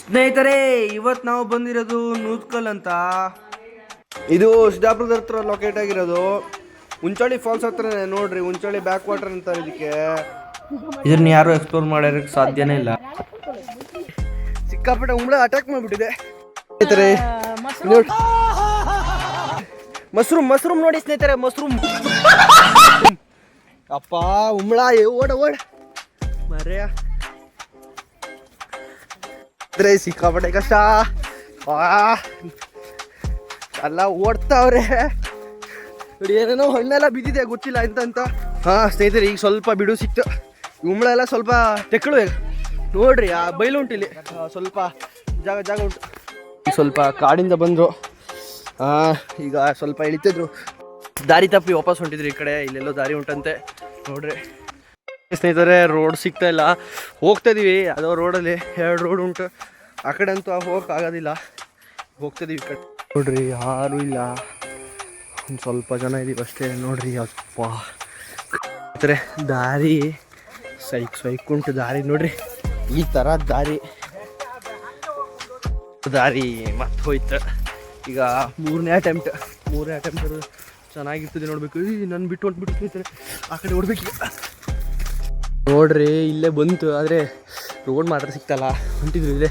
ಸ್ನೇಹಿತರೆ ಇವತ್ತು ನಾವು ಬಂದಿರೋದು ನೂತ್ಕಲ್ ಅಂತ. ಇದು ಸಿದ್ದಾಪುರದ ಹತ್ರ ಲೊಕೇಟ್ ಆಗಿರೋದು. ಉಂಚಳ್ಳಿ ಫಾಲ್ಸ್ ಹತ್ರ ನೋಡ್ರಿ, ಉಂಚಳ್ಳಿ ಬ್ಯಾಕ್ ವಾಟರ್ ಅಂತ. ಇದಕ್ಕೆ ಇದನ್ನ ಯಾರು ಎಕ್ಸ್ಪ್ಲೋರ್ ಮಾಡೋದಕ್ಕೆ ಸಾಧ್ಯನೇ ಇಲ್ಲ. ಸಿಕ್ಕಾಪಟ್ಟೆ ಉಂಬಳ ಅಟ್ಯಾಕ್ ಮಾಡಿಬಿಟ್ಟಿದೆ. ಸ್ನೇಹಿತರೆ ಮಶ್ರೂಮ್ ನೋಡಿ ಸ್ನೇಹಿತರೆ, ಮಶ್ರೂಮ್. ಅಪ್ಪ ಉಂಬಳ ಓಡ ಮರ್ಯ ಸಿಕ್ಕಾಪಟ್ಟೆ ಕಷ್ಟ. ಎಲ್ಲ ಓಡ್ತಾವ್ರೆ ನೋಡಿ, ಏನೇನೋ ಹಣ್ಣೆಲ್ಲ ಬಿದ್ದಿದೆ, ಗೊತ್ತಿಲ್ಲ ಅಂತ. ಸ್ನೇಹಿತರೆ ಈಗ ಸ್ವಲ್ಪ ಬಿಡು ಸಿಕ್ತು. ಉಂಬಳ ಎಲ್ಲ ಸ್ವಲ್ಪ ತೆಕ್ಕಳು ನೋಡ್ರಿ. ಆ ಬೈಲು ಉಂಟು ಇಲ್ಲಿ, ಸ್ವಲ್ಪ ಜಾಗ ಉಂಟು. ಸ್ವಲ್ಪ ಕಾಡಿಂದ ಬಂದರು, ಈಗ ಸ್ವಲ್ಪ ಇಳಿತಿದ್ರು. ದಾರಿ ತಪ್ಪಿ ವಾಪಸ್ ಹೊಂಟಿದ್ರು ಈ ಕಡೆ. ಇಲ್ಲೆಲ್ಲೋ ದಾರಿ ಉಂಟಂತೆ ನೋಡ್ರಿ. ಸ್ನೇಹಿತರೆ ರೋಡ್ ಸಿಗ್ತಾ ಇಲ್ಲ. ಹೋಗ್ತಾ ಇದೀವಿ ಅದೋ ರೋಡಲ್ಲಿ. 2 ರೋಡ್ ಉಂಟು. ಆ ಕಡೆ ಅಂತೂ ಹೋಗೋಕ್ಕಾಗೋದಿಲ್ಲ. ಹೋಗ್ತಾಯಿದ್ದೀವಿ ಈ ಕಡೆ. ನೋಡ್ರಿ ಯಾರೂ ಇಲ್ಲ, ಒಂದು ಸ್ವಲ್ಪ ಜನ ಇದೀವಿ ಅಷ್ಟೇ ನೋಡ್ರಿ. ಅಪ್ಪ ಸ್ನೇಹಿತರೆ ದಾರಿ ಸೈಕ್ ಉಂಟು ದಾರಿ ನೋಡ್ರಿ. ಈ ಥರ ದಾರಿ ಮತ್ತೆ ಹೋಯ್ತು. ಈಗ ಮೂರನೇ ಅಟೆಂಪ್ಟ್ ಚೆನ್ನಾಗಿರ್ತದೆ ನೋಡ್ಬೇಕು. ನನ್ನ ಬಿಟ್ಟು ಸ್ನೇಹಿತರೆ ಆ ಕಡೆ ಓಡ್ಬೇಕು ನೋಡ್ರಿ. ಇಲ್ಲೇ ಬಂತು, ಆದರೆ ರೋಡ್ ಮಾತ್ರ ಸಿಗ್ತಲ್ಲ. ಹೊಂಟಿದ್ರು ಇದೆ